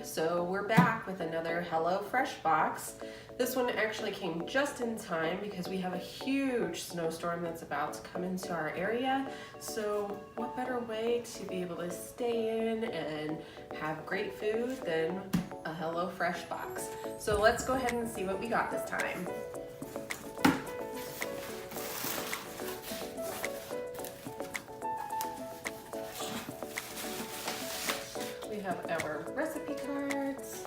So we're back with another HelloFresh box. This one actually came just in time because we have a huge snowstorm that's about to come into our area. So what better way to be able to stay in and have great food than a HelloFresh box. So let's go ahead and see what we got this time. We have our recipe cards,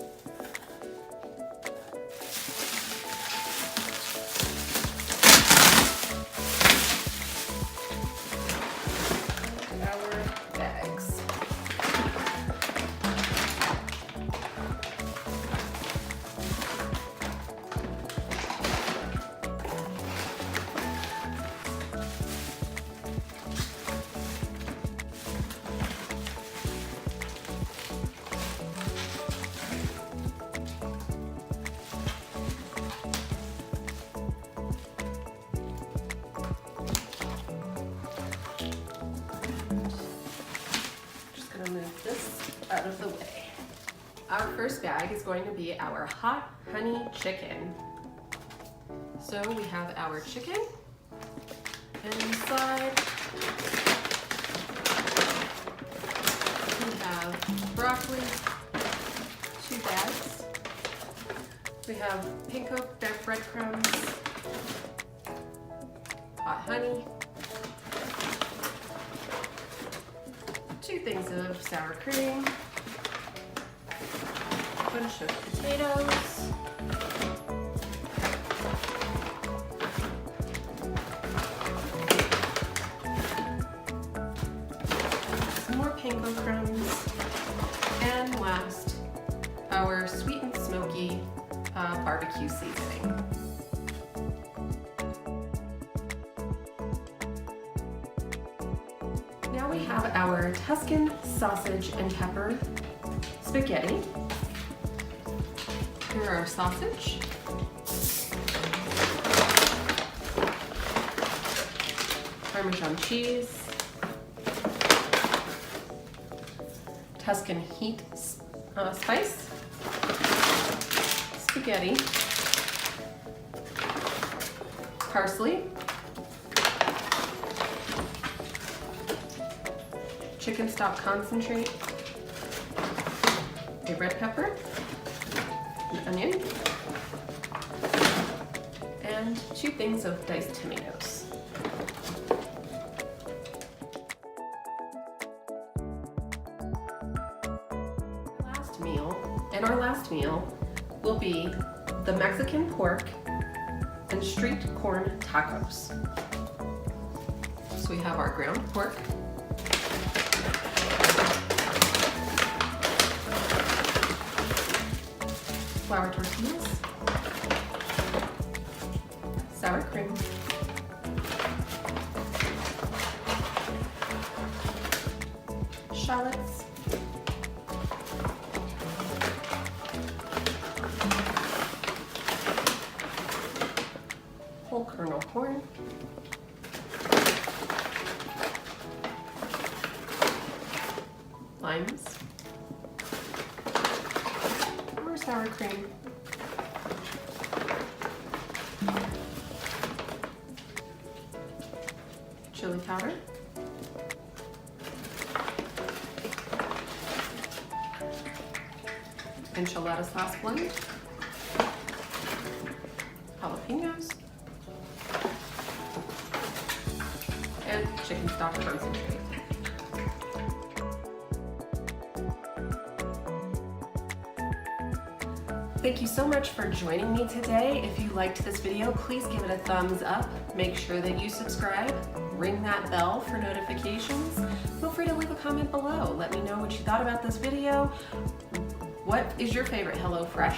and our bags. Move this out of the way. Our first bag is going to be our hot honey chicken. So we have our chicken, and inside we have broccoli, 2 bags. We have panko breadcrumbs, hot honey, 2 things of sour cream, a bunch of potatoes, some more panko crumbs, and last, our sweet and smoky barbecue seasoning. Now we have our Tuscan sausage and pepper spaghetti. Here are our sausage, Parmesan cheese, Tuscan heat spice, spaghetti, parsley, chicken stock concentrate, a red pepper, an onion, and 2 things of diced tomatoes. Our last meal will be the Mexican pork and street corn tacos. So we have our ground pork, flour tortillas, sour cream, shallots, whole kernel corn, limes, more sour cream, chili powder, enchilada sauce blend, jalapenos, and chicken stock concentrate. Thank you so much for joining me today. If you liked this video, please give it a thumbs up. Make sure that you subscribe, ring that bell for notifications. Feel free to leave a comment below. Let me know what you thought about this video. What is your favorite HelloFresh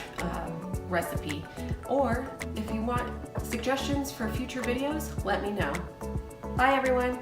recipe? Or if you want suggestions for future videos, let me know. Bye everyone.